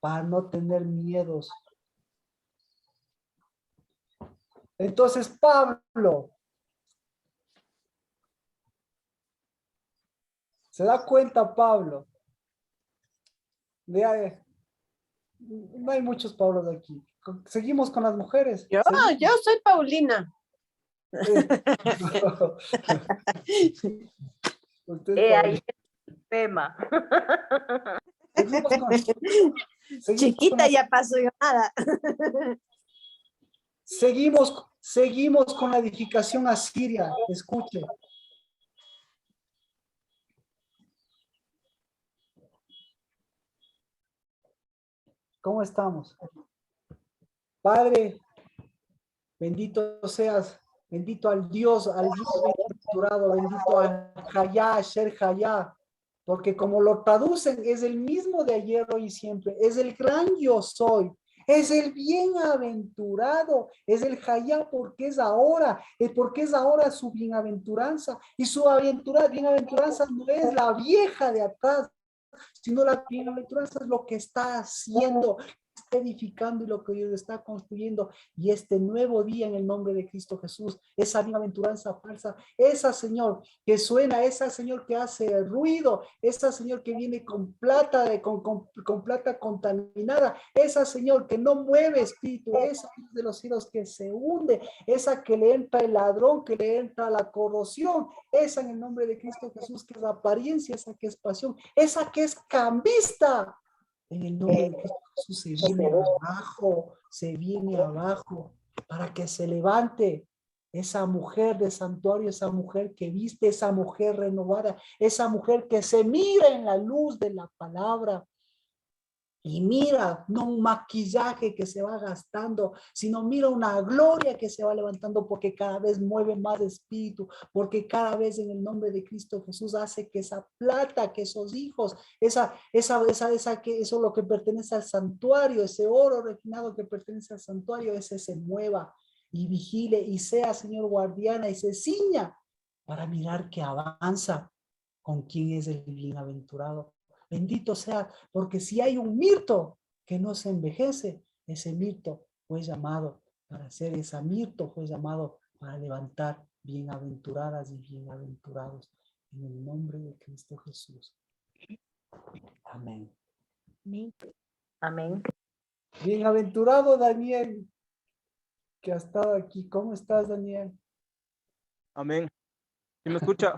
A: para no tener miedos. Entonces, Pablo se da cuenta, Pablo. Vea, no hay muchos Pablos aquí. Seguimos con las mujeres.
B: Yo soy Paulina.
A: Usted,
C: Ahí
A: Pablo.
C: es el tema.
A: Seguimos
B: Chiquita
A: con,
B: ya pasó yo nada.
A: seguimos con la edificación asiria. Escuche. ¿Cómo estamos? Padre, bendito seas, bendito al Dios bienaventurado, bendito al Hayá, Sher Hayá, porque como lo traducen, es el mismo de ayer, hoy y siempre, es el gran yo soy, es el bienaventurado, es el Hayá porque es ahora su bienaventuranza, y su bienaventuranza no es la vieja de atrás, sino la bienaventuranza es lo que está haciendo, está edificando y lo que Dios está construyendo. Y este nuevo día en el nombre de Cristo Jesús, esa bienaventuranza falsa, esa Señor que suena, esa Señor que hace ruido, esa Señor que viene con plata, con plata contaminada, esa Señor que no mueve espíritu, esa de los cielos que se hunde, esa que le entra el ladrón, que le entra la corrosión, esa en el nombre de Cristo Jesús que es la apariencia, esa que es pasión, esa que es cambista. En el nombre de Cristo Jesús se viene abajo para que se levante esa mujer de santuario, esa mujer que viste, esa mujer renovada, esa mujer que se mira en la luz de la palabra. Y mira, no un maquillaje que se va gastando, sino mira una gloria que se va levantando porque cada vez mueve más espíritu, porque cada vez en el nombre de Cristo Jesús hace que esa plata, que esos hijos, que eso lo que pertenece al santuario, ese oro refinado que pertenece al santuario, ese se mueva y vigile y sea, Señor, guardiana y se ciña para mirar que avanza con quién es el bienaventurado. Bendito sea, porque si hay un mirto que no se envejece, ese mirto fue llamado para ser esa mirto, fue llamado para levantar bienaventuradas y bienaventurados en el nombre de Cristo Jesús. Amén.
C: Amén.
A: Bienaventurado Daniel, que ha estado aquí. ¿Cómo estás, Daniel?
G: Amén. ¿Sí me escucha?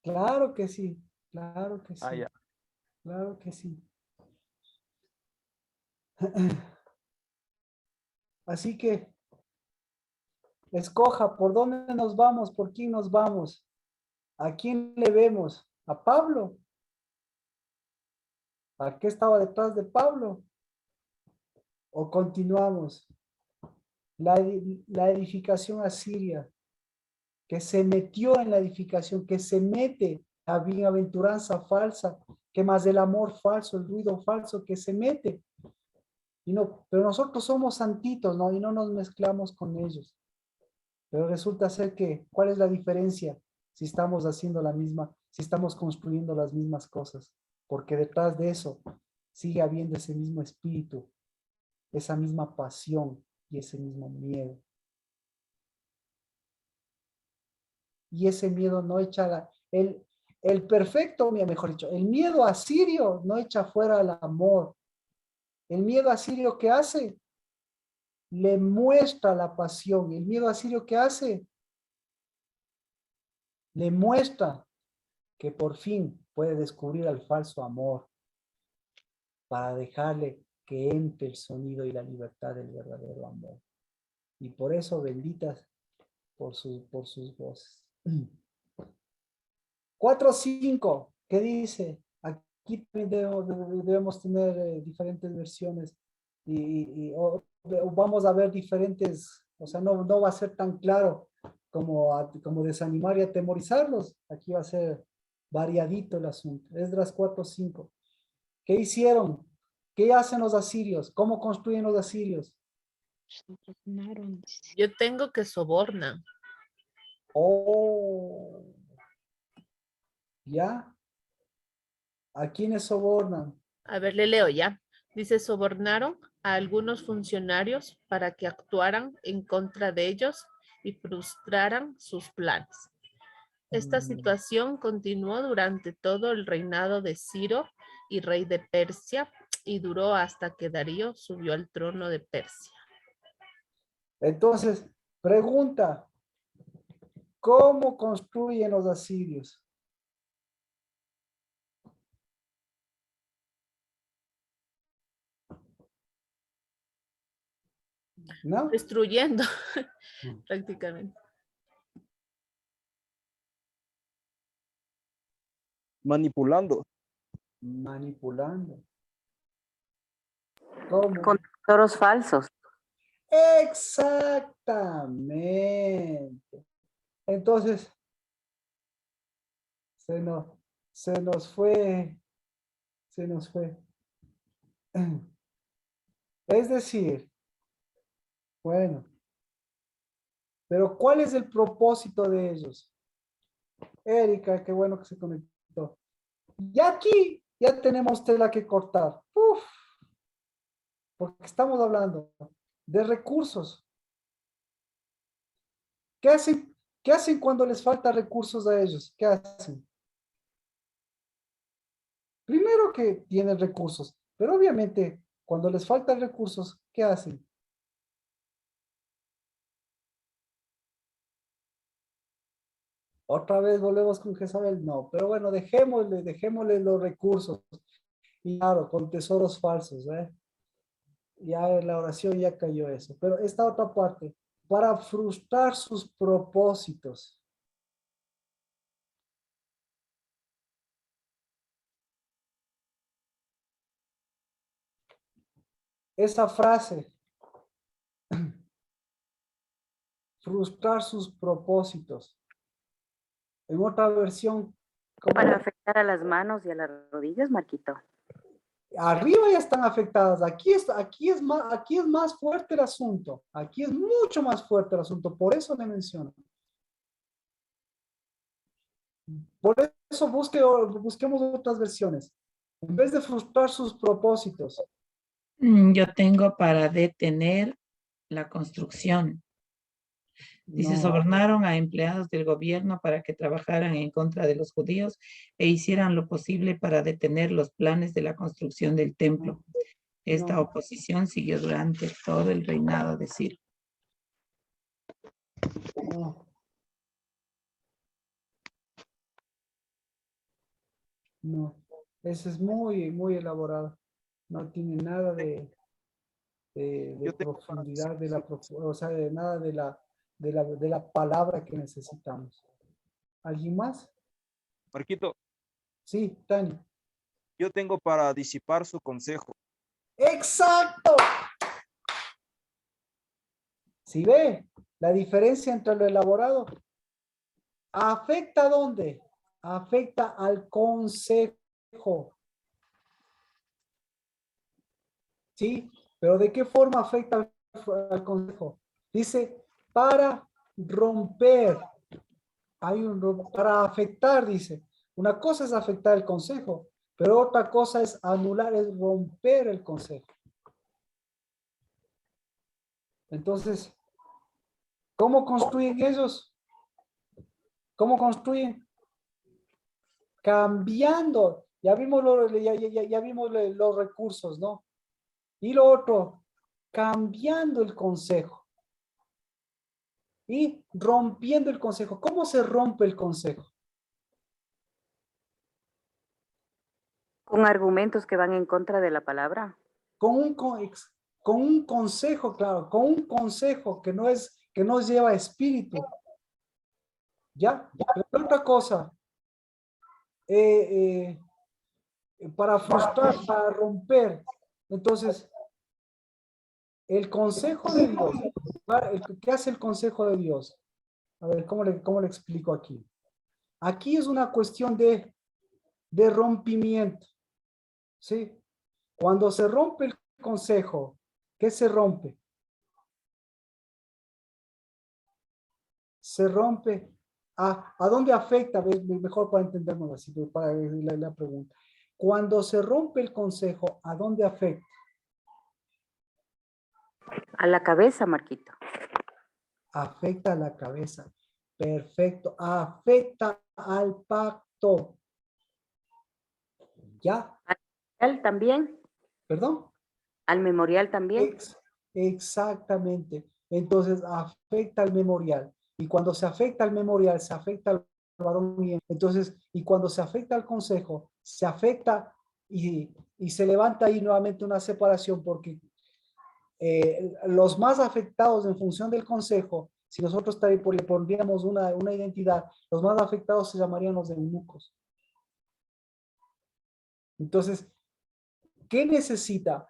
A: Claro que sí, claro que sí.
G: Ya.
A: Claro que sí. Así que escoja por dónde nos vamos, por quién nos vamos, a quién le vemos, a Pablo, a qué estaba detrás de Pablo, o continuamos. La edificación asiria, que se metió en la edificación, que se mete a bienaventuranza falsa, que más el amor falso, el ruido falso, que se mete. Y no, pero nosotros somos santitos, ¿no? Y no nos mezclamos con ellos. Pero resulta ser que, ¿cuál es la diferencia si estamos haciendo si estamos construyendo las mismas cosas? Porque detrás de eso sigue habiendo ese mismo espíritu, esa misma pasión y ese mismo miedo. y ese miedo no echa el perfecto, mejor dicho, el miedo asirio no echa fuera el amor. El miedo asirio que hace, le muestra la pasión. El miedo asirio que hace, le muestra que por fin puede descubrir al falso amor para dejarle que entre el sonido y la libertad del verdadero amor. Y por eso benditas por sus voces. 4:5, ¿qué dice? Aquí debemos tener diferentes versiones o vamos a ver diferentes, o sea, no va a ser tan claro como desanimar y atemorizarlos. Aquí va a ser variadito el asunto. Esdras 4:5. ¿Qué hicieron? ¿Qué hacen los asirios? ¿Cómo construyen los asirios?
F: Yo tengo que sobornan.
A: Oh, ¿ya? ¿A quiénes sobornan?
F: A ver, le leo ya. Dice, sobornaron a algunos funcionarios para que actuaran en contra de ellos y frustraran sus planes. Esta situación continuó durante todo el reinado de Ciro y rey de Persia y duró hasta que Darío subió al trono de Persia.
A: Entonces, pregunta, ¿cómo construyen los asirios? ¿No?
F: Destruyendo prácticamente.
G: Manipulando.
A: Manipulando. ¿Cómo?
C: Con tesoros falsos.
A: Exactamente. Entonces, se nos fue. Es decir, bueno, pero ¿cuál es el propósito de ellos? Erika, qué bueno que se conectó. Y aquí ya tenemos tela que cortar. Uf, porque estamos hablando de recursos. ¿Qué hacen? ¿Qué hacen cuando les falta recursos a ellos? ¿Qué hacen? Primero que tienen recursos, pero obviamente cuando les faltan recursos, ¿qué hacen? Otra vez volvemos con Jezabel, no, pero bueno, dejémosle los recursos. Y claro, con tesoros falsos, ¿eh? Ya en la oración ya cayó eso. Pero esta otra parte, para frustrar sus propósitos. Esa frase, frustrar sus propósitos. En otra versión,
C: Para afectar a las manos y a las rodillas, Marquito.
A: arriba ya están afectadas. Aquí es más fuerte el asunto. Aquí es mucho más fuerte el asunto. Por eso le menciono. Por eso busquemos otras versiones. En vez de frustrar sus propósitos.
E: Yo tengo para detener la construcción. Dice,
A: No.
E: sobornaron a empleados del gobierno para que trabajaran en contra de los judíos e hicieran lo posible para detener los planes de la construcción del templo. Esta
A: No.
E: oposición siguió durante todo el reinado de Ciro.
A: No. No. Ese es muy, muy elaborado. No tiene nada de
G: Yo tengo para
A: profundidad,
G: decir,
A: o sea, de nada de la palabra que necesitamos. ¿Alguien más?
G: Marquito,
A: Sí, Tani.
G: yo tengo para disipar su consejo.
A: ¡Exacto! ¿Sí ve la diferencia entre lo elaborado? ¿Afecta a dónde? Afecta al consejo. ¿Sí? Pero ¿de qué forma afecta al consejo? Dice, para romper. Para afectar, dice. Una cosa es afectar el consejo, pero otra cosa es anular, es romper el consejo. Entonces, ¿cómo construyen ellos? ¿Cómo construyen? Cambiando. Ya vimos, ya vimos los recursos, ¿no? Y lo otro, cambiando el consejo. Y rompiendo el consejo. ¿Cómo se rompe el consejo?
C: Con argumentos que van en contra de la palabra.
A: Con un consejo, claro, con un consejo que no lleva espíritu. ¿Ya? Pero otra cosa, para frustrar, para romper. Entonces, el consejo de Dios, ¿qué hace el consejo de Dios? A ver, ¿cómo le explico aquí? Aquí es una cuestión de rompimiento, ¿sí? Cuando se rompe el consejo, ¿qué se rompe? Se rompe. ¿A dónde afecta? Mejor para entendernos así, para la pregunta. Cuando se rompe el consejo, ¿a dónde afecta?
C: A la cabeza, Marquito.
A: Afecta a la cabeza. Perfecto. Afecta al pacto. ¿Ya?
C: Al memorial también.
A: ¿Perdón?
C: Al memorial también.
A: Exactamente. Entonces afecta al memorial. Y cuando se afecta al memorial, se afecta al varón. Entonces, y cuando se afecta al consejo, se afecta y se levanta ahí nuevamente una separación porque los más afectados en función del consejo, si nosotros le pondríamos una identidad, los más afectados se llamarían los eunucos. Entonces, ¿qué necesita?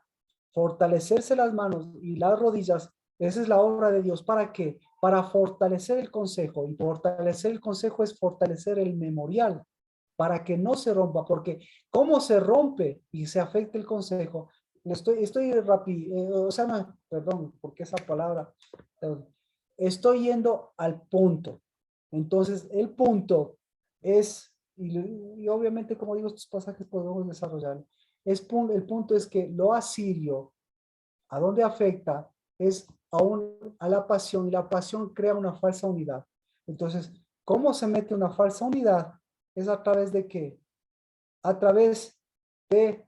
A: Fortalecerse las manos y las rodillas. Esa es la obra de Dios. ¿Para qué? Para fortalecer el consejo. Y fortalecer el consejo es fortalecer el memorial para que no se rompa. Porque ¿cómo se rompe y se afecta el consejo? Estoy rápido, o sea, no, perdón, porque esa palabra, estoy yendo al punto. Entonces, el punto es, y obviamente, como digo, estos pasajes podemos desarrollar. El punto es que lo asirio, ¿a dónde afecta? Es a la pasión, y la pasión crea una falsa unidad. Entonces, ¿cómo se mete una falsa unidad? Es a través de qué? A través de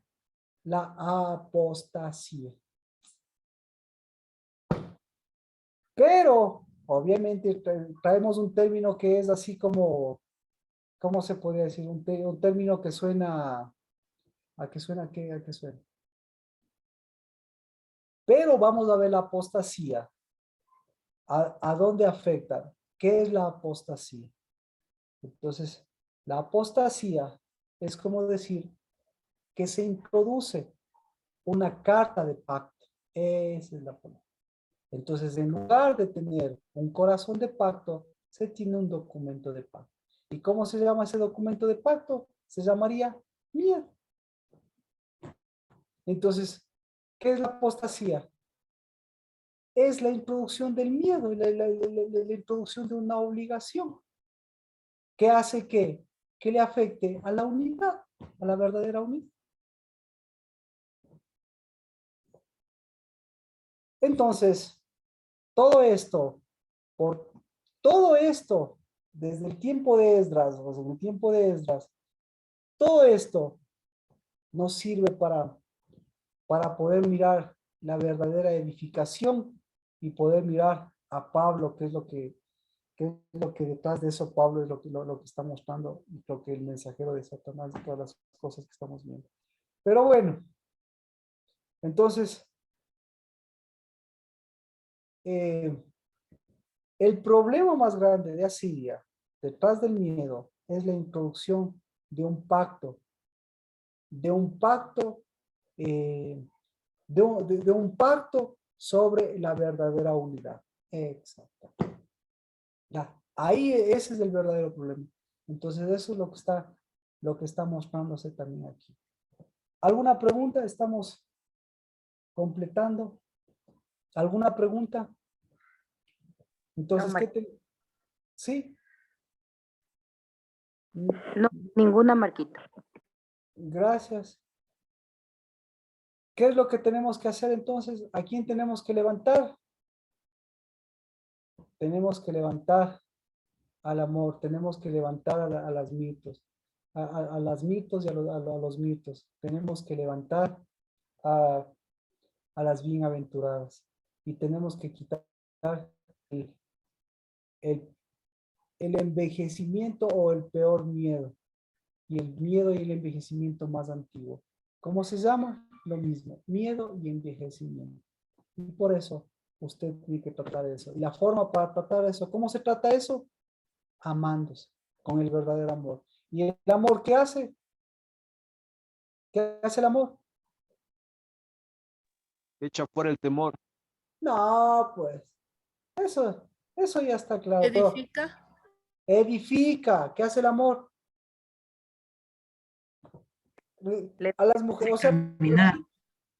A: la apostasía. Pero, obviamente, traemos un término que es así como, ¿cómo se podría decir? Un término que suena, ¿a qué suena? ¿A qué suena? Pero vamos a ver la apostasía. ¿A dónde afecta? ¿Qué es la apostasía? Entonces, la apostasía es como decir que se introduce una carta de pacto. Esa es la palabra. Entonces, en lugar de tener un corazón de pacto, se tiene un documento de pacto. ¿Y cómo se llama ese documento de pacto? Se llamaría miedo. Entonces, ¿qué es la apostasía? Es la introducción del miedo, la introducción de una obligación que hace que le afecte a la unidad, a la verdadera unidad. Entonces, todo esto, desde el tiempo de Esdras, todo esto nos sirve para poder mirar la verdadera edificación y poder mirar a Pablo, qué es lo que detrás de eso Pablo es lo que está mostrando y lo que el mensajero de Satanás y todas las cosas que estamos viendo. Pero bueno, entonces, el problema más grande de Asiria, detrás del miedo, es la introducción de un pacto, de un pacto, de un pacto sobre la verdadera unidad. Exacto. Ya, ahí ese es el verdadero problema. Entonces eso es lo que está mostrándose también aquí. ¿Alguna pregunta? Estamos completando. ¿Alguna pregunta? Entonces,
C: No,
A: sí?
C: no, ninguna, Marquito.
A: Gracias. ¿Qué es lo que tenemos que hacer entonces? ¿A quién tenemos que levantar? Tenemos que levantar al amor, tenemos que levantar a las mitos, a las mitos y a los mitos. Tenemos que levantar a, a las bienaventuradas y tenemos que quitar el, el, el envejecimiento o el peor miedo, y el miedo y el envejecimiento más antiguo. ¿Cómo se llama? Lo mismo, miedo y envejecimiento. Y por eso usted tiene que tratar eso. Y la forma para tratar eso, ¿cómo se trata eso? Amándose con el verdadero amor. ¿Y el amor qué hace? ¿Qué hace el amor?
G: Echa fuera el temor.
A: No, pues, eso ya está claro. Pero
F: Edifica.
A: edifica. ¿Qué hace el amor? A las mujeres, o sea,
E: Caminar.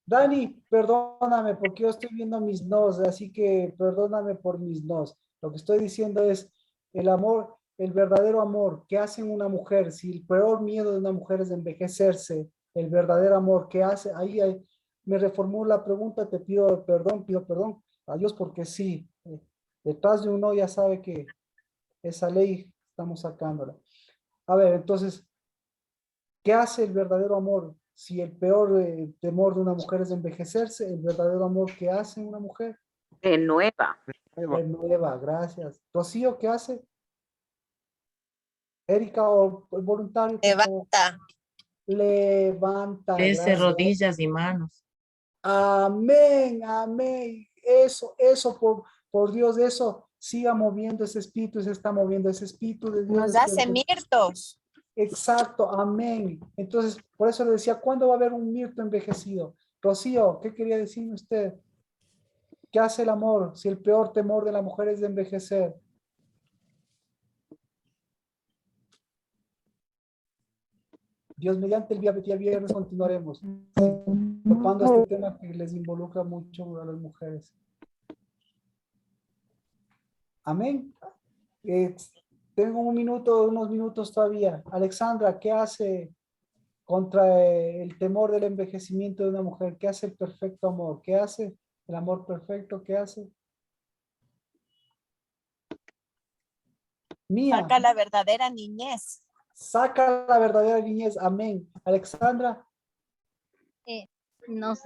A: Dani, perdóname porque yo estoy viendo mis nos, así que perdóname por mis nos. Lo que estoy diciendo es el amor, el verdadero amor que hace una mujer. Si el peor miedo de una mujer es envejecerse, el verdadero amor que hace, me reformulo la pregunta, te pido perdón a Dios porque sí, detrás de un no ya sabe que esa ley estamos sacándola. A ver, entonces, ¿qué hace el verdadero amor? Si el peor temor de una mujer es envejecerse, el verdadero amor que hace una mujer
C: Renueva.
A: renueva. Gracias. Rocío, ¿qué hace? Erika o el voluntario, por favor.
B: Levanta.
A: Levanta.
E: Desde
A: Gracias.
E: rodillas y manos.
A: Amén, amén. Eso, por Dios, eso. Siga moviendo ese espíritu, se está moviendo ese espíritu de Dios.
B: Nos hace mirtos.
A: Exacto, amén. Entonces, por eso le decía, ¿cuándo va a haber un mirto envejecido? Rocío, ¿qué quería decirme usted? ¿Qué hace el amor si el peor temor de la mujer es de envejecer? Dios mediante el día viernes continuaremos topando este tema que les involucra mucho a las mujeres. Amén. Tengo unos minutos todavía. Alexandra, ¿qué hace contra el temor del envejecimiento de una mujer? ¿Qué hace el perfecto amor? ¿Qué hace el amor perfecto? ¿Qué hace? Mía,
B: Saca la verdadera niñez.
A: saca la verdadera niñez. Amén. Alexandra,
H: Nos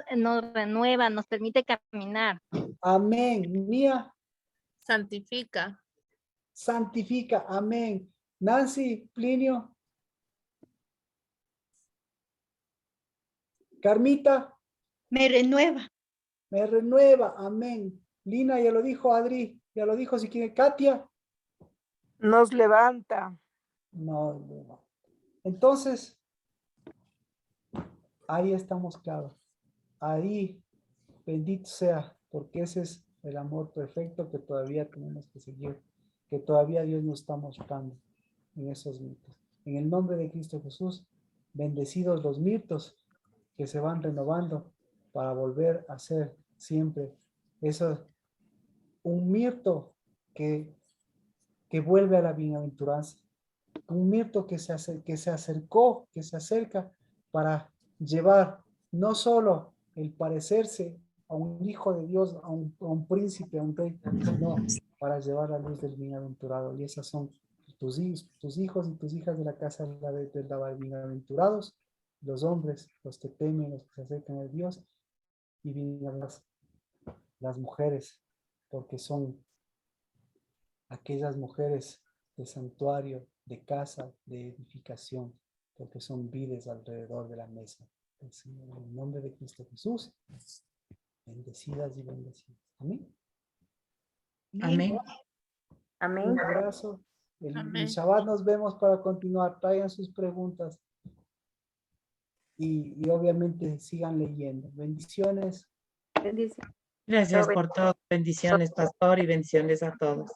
H: renueva, nos permite caminar.
A: amén. Mía,
F: Santifica.
A: santifica. Amén. Nancy, Plinio, Carmita,
I: Me renueva.
A: me renueva. Amén. Lina, ya lo dijo. Adri, ya lo dijo. Si quiere, Katia.
J: Nos levanta.
A: No, no. Entonces, ahí estamos claros. Ahí, bendito sea, porque ese es el amor perfecto que todavía tenemos que seguir, que todavía Dios nos está mostrando en esos mitos. En el nombre de Cristo Jesús, bendecidos los mitos que se van renovando para volver a ser siempre eso, un mirto que vuelve a la bienaventuranza, un mirto que se acercó, que se acerca para llevar no solo el parecerse a un hijo de Dios, a un príncipe, a un rey, sino para llevar la luz del bienaventurado. Y esas son tus hijos y tus hijas de la casa de bienaventurados, los hombres, los que temen, los que se acercan a Dios, y bienaventuradas las mujeres, porque son aquellas mujeres de santuario, de casa, de edificación, porque son vides alrededor de la mesa. En el nombre de Cristo Jesús, bendecidas y bendecidas. Amén.
E: Amén.
C: Amén.
A: Un abrazo. El
F: Amén.
A: Shabbat nos vemos para continuar. Traigan sus preguntas. Y obviamente sigan leyendo. Bendiciones.
C: Bendiciones.
E: Gracias por todo. Bendiciones, pastor, y bendiciones a todos.